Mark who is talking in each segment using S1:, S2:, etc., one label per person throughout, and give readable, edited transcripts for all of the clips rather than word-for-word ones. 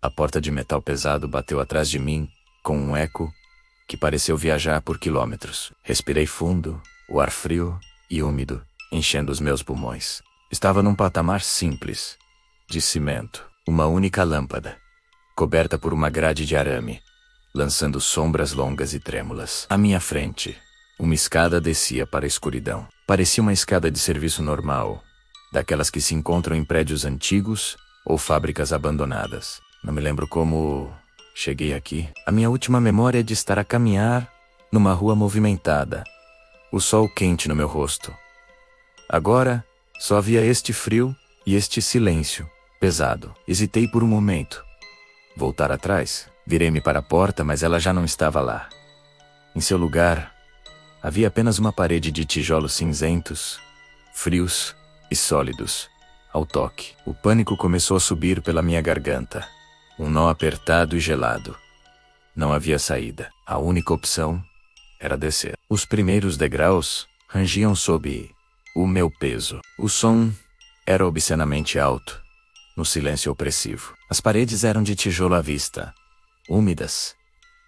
S1: A porta de metal pesado bateu atrás de mim, com um eco que pareceu viajar por quilômetros. Respirei fundo, o ar frio e úmido, enchendo os meus pulmões. Estava num patamar simples, de cimento. Uma única lâmpada, coberta por uma grade de arame, lançando sombras longas e trêmulas. À minha frente, uma escada descia para a escuridão. Parecia uma escada de serviço normal, daquelas que se encontram em prédios antigos ou fábricas abandonadas. Não me lembro como cheguei aqui. A minha última memória é de estar a caminhar numa rua movimentada, o sol quente no meu rosto. Agora, só havia este frio e este silêncio pesado. Hesitei por um momento. Voltar atrás? Virei-me para a porta, mas ela já não estava lá. Em seu lugar, havia apenas uma parede de tijolos cinzentos, frios e sólidos. Ao toque, o pânico começou a subir pela minha garganta. Um nó apertado e gelado. Não havia saída. A única opção era descer. Os primeiros degraus rangiam sob o meu peso. O som era obscenamente alto, no silêncio opressivo. As paredes eram de tijolo à vista, úmidas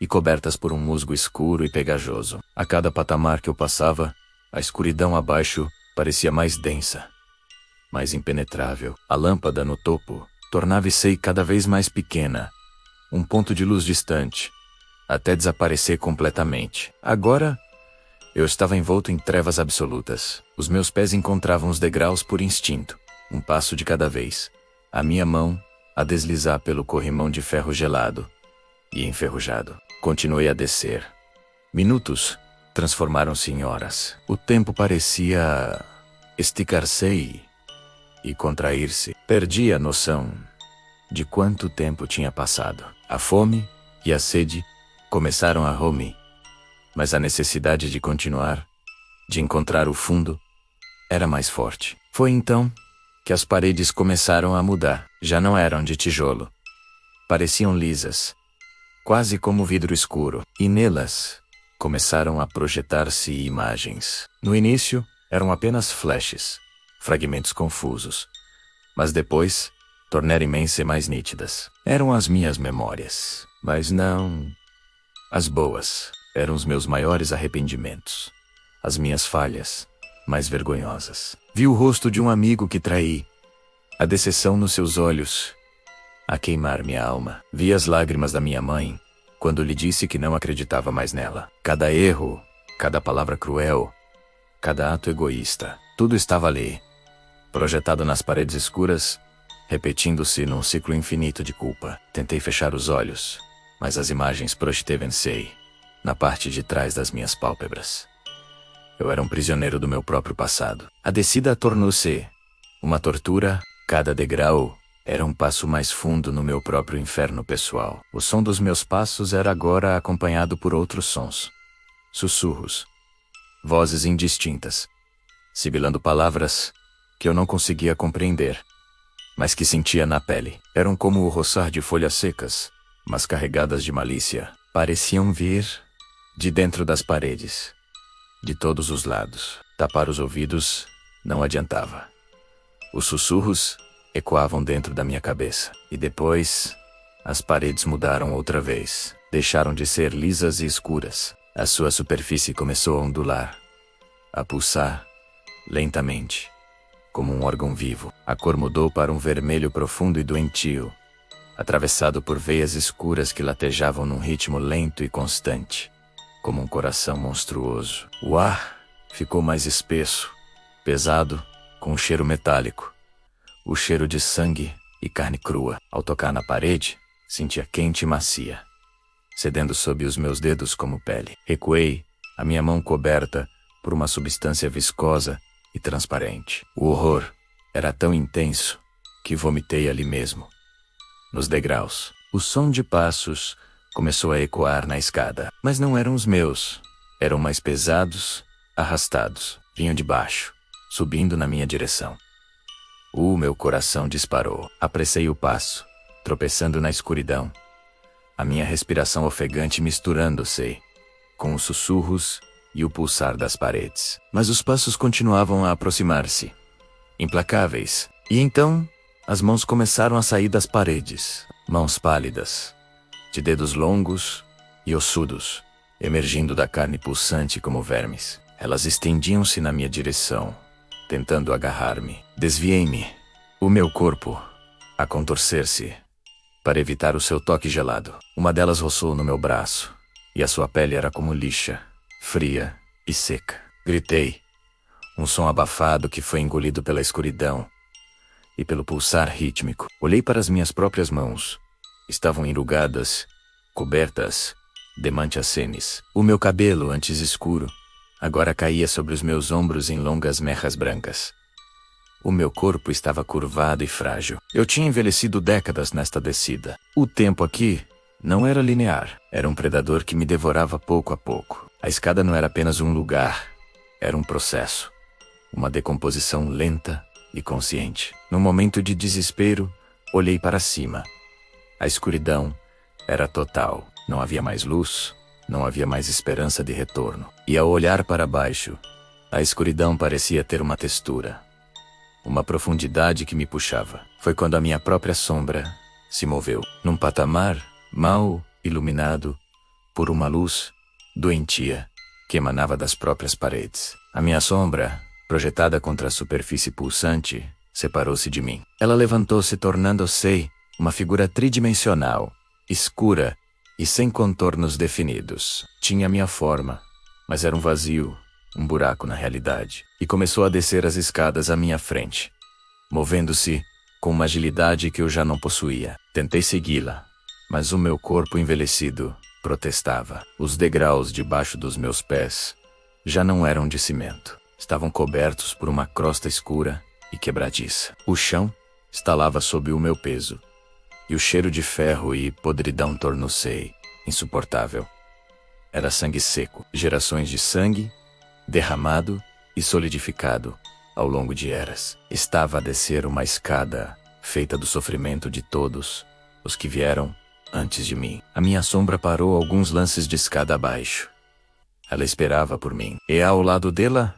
S1: e cobertas por um musgo escuro e pegajoso. A cada patamar que eu passava, a escuridão abaixo parecia mais densa, mais impenetrável. A lâmpada no topo tornava-se cada vez mais pequena, um ponto de luz distante, até desaparecer completamente. Agora, eu estava envolto em trevas absolutas. Os meus pés encontravam os degraus por instinto, um passo de cada vez. A minha mão a deslizar pelo corrimão de ferro gelado e enferrujado. Continuei a descer. Minutos transformaram-se em horas. O tempo parecia esticar-se e contrair-se. Perdi a noção de quanto tempo tinha passado. A fome e a sede começaram a roer, mas a necessidade de continuar, de encontrar o fundo, era mais forte. Foi então que as paredes começaram a mudar. Já não eram de tijolo. Pareciam lisas, quase como vidro escuro, e nelas começaram a projetar-se imagens. No início, eram apenas flashes, fragmentos confusos, mas depois tornaram-se mais nítidas. Eram as minhas memórias, mas não as boas. Eram os meus maiores arrependimentos, as minhas falhas mais vergonhosas. Vi o rosto de um amigo que traí, a decepção nos seus olhos, a queimar minha alma. Vi as lágrimas da minha mãe, quando lhe disse que não acreditava mais nela. Cada erro, cada palavra cruel, cada ato egoísta, tudo estava ali, projetado nas paredes escuras, repetindo-se num ciclo infinito de culpa. Tentei fechar os olhos, mas as imagens projetavam-se na parte de trás das minhas pálpebras. Eu era um prisioneiro do meu próprio passado. A descida tornou-se uma tortura. Cada degrau era um passo mais fundo no meu próprio inferno pessoal. O som dos meus passos era agora acompanhado por outros sons. Sussurros. Vozes indistintas. Sibilando palavras que eu não conseguia compreender, mas que sentia na pele. Eram como o roçar de folhas secas, mas carregadas de malícia. Pareciam vir de dentro das paredes, de todos os lados. Tapar os ouvidos não adiantava. Os sussurros ecoavam dentro da minha cabeça. E depois, as paredes mudaram outra vez. Deixaram de ser lisas e escuras. A sua superfície começou a ondular, a pulsar, lentamente, como um órgão vivo. A cor mudou para um vermelho profundo e doentio, atravessado por veias escuras que latejavam num ritmo lento e constante, como um coração monstruoso. O ar ficou mais espesso, pesado, com um cheiro metálico, o cheiro de sangue e carne crua. Ao tocar na parede, sentia quente e macia, cedendo sob os meus dedos como pele. Recuei, a minha mão coberta por uma substância viscosa e transparente. O horror era tão intenso que vomitei ali mesmo, nos degraus. O som de passos começou a ecoar na escada, mas não eram os meus. Eram mais pesados, arrastados. Vinham de baixo, subindo na minha direção. O meu coração disparou. Apressei o passo, tropeçando na escuridão, a minha respiração ofegante misturando-se com os sussurros e o pulsar das paredes. Mas os passos continuavam a aproximar-se, implacáveis. E então, As mãos começaram a sair das paredes, mãos pálidas, de dedos longos e ossudos, emergindo da carne pulsante como vermes. Elas estendiam-se na minha direção, tentando agarrar-me. Desviei-me, o meu corpo a contorcer-se, para evitar o seu toque gelado. Uma delas roçou no meu braço, e a sua pele era como lixa, fria e seca. Gritei, um som abafado que foi engolido pela escuridão e pelo pulsar rítmico. Olhei para as minhas próprias mãos. Estavam enrugadas, cobertas de mancha-cenes. O meu cabelo, antes escuro, agora caía sobre os meus ombros em longas mechas brancas. O meu corpo estava curvado e frágil. Eu tinha envelhecido décadas nesta descida. O tempo aqui não era linear. Era um predador que me devorava pouco a pouco. A escada não era apenas um lugar. Era um processo. Uma decomposição lenta e consciente. Num momento de desespero, olhei para cima. A escuridão era total. Não havia mais luz. Não havia mais esperança de retorno. E ao olhar para baixo, a escuridão parecia ter uma textura. Uma profundidade que me puxava. Foi quando a minha própria sombra se moveu. Num patamar mal iluminado por uma luz doentia que emanava das próprias paredes. A minha sombra, projetada contra a superfície pulsante, separou-se de mim. Ela levantou-se, tornando-se uma figura tridimensional, escura e sem contornos definidos. Tinha minha forma, mas era um vazio, um buraco na realidade, e começou a descer as escadas à minha frente, movendo-se com uma agilidade que eu já não possuía. Tentei segui-la, mas o meu corpo envelhecido protestava. Os degraus debaixo dos meus pés já não eram de cimento. Estavam cobertos por uma crosta escura e quebradiça. O chão estalava sob o meu peso, e o cheiro de ferro e podridão tornou-se insuportável. Era sangue seco, gerações de sangue derramado e solidificado ao longo de eras. Estava a descer uma escada feita do sofrimento de todos os que vieram antes de mim. A minha sombra parou alguns lances de escada abaixo. Ela esperava por mim. E ao lado dela,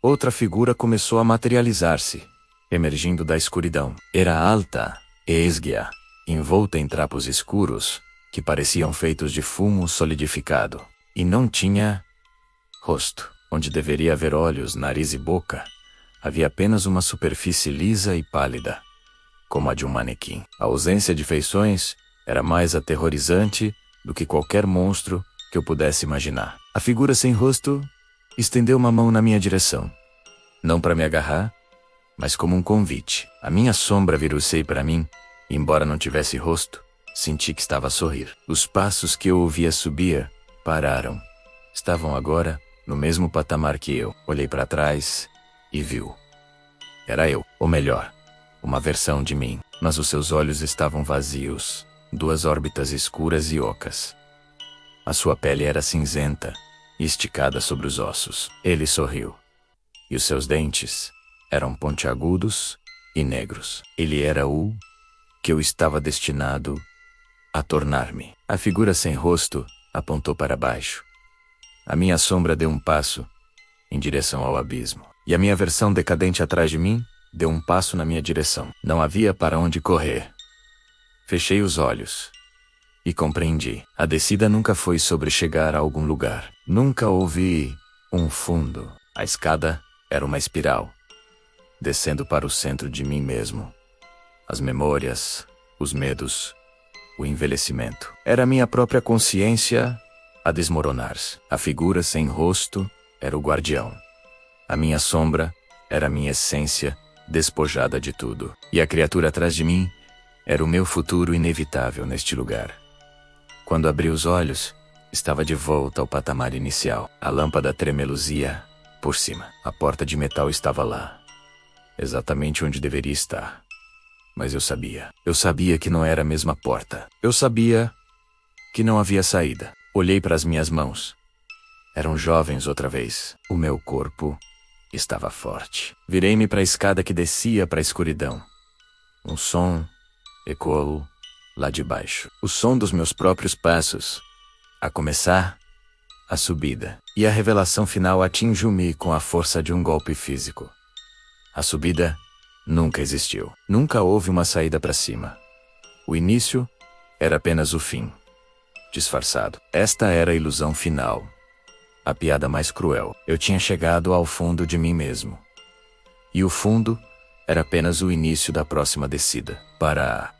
S1: outra figura começou a materializar-se, emergindo da escuridão. Era alta e esguia, envolta em trapos escuros que pareciam feitos de fumo solidificado. E não tinha rosto. Onde deveria haver olhos, nariz e boca, havia apenas uma superfície lisa e pálida, como a de um manequim. A ausência de feições era mais aterrorizante do que qualquer monstro que eu pudesse imaginar. A figura sem rosto estendeu uma mão na minha direção, não para me agarrar, mas como um convite. A minha sombra virou-se para mim, e embora não tivesse rosto, senti que estava a sorrir. Os passos que eu ouvia subir pararam. Estavam agora no mesmo patamar que eu. Olhei para trás e viu. Era eu, ou melhor, uma versão de mim, mas os seus olhos estavam vazios, duas órbitas escuras e ocas. A sua pele era cinzenta e esticada sobre os ossos. Ele sorriu, e os seus dentes eram pontiagudos e negros. Ele era o que eu estava destinado a tornar-me. A figura sem rosto apontou para baixo. A minha sombra deu um passo em direção ao abismo. E a minha versão decadente atrás de mim deu um passo na minha direção. Não havia para onde correr. Fechei os olhos e compreendi. A descida nunca foi sobre chegar a algum lugar. Nunca houve um fundo. A escada era uma espiral, descendo para o centro de mim mesmo. As memórias, os medos, o envelhecimento. Era minha própria consciência a desmoronar-se. A figura sem rosto era o guardião. A minha sombra era a minha essência despojada de tudo. E a criatura atrás de mim era o meu futuro inevitável neste lugar. Quando abri os olhos, estava de volta ao patamar inicial. A lâmpada tremeluzia por cima. A porta de metal estava lá, exatamente onde deveria estar. Mas eu sabia que não era a mesma porta. Eu sabia que não havia saída. Olhei para as minhas mãos. Eram jovens outra vez. O meu corpo estava forte. Virei-me para a escada que descia para a escuridão. Um som ecoou lá de baixo. O som dos meus próprios passos. A começar, a subida. E a revelação final atingiu-me com a força de um golpe físico. A subida nunca existiu. Nunca houve uma saída para cima. O início era apenas o fim, disfarçado. Esta era a ilusão final. A piada mais cruel. Eu tinha chegado ao fundo de mim mesmo. E o fundo era apenas o início da próxima descida. Para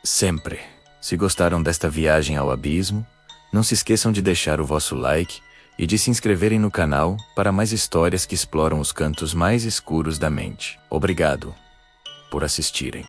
S1: sempre. Se gostaram desta viagem ao abismo, não se esqueçam de deixar o vosso like e de se inscreverem no canal para mais histórias que exploram os cantos mais escuros da mente. Obrigado por assistirem.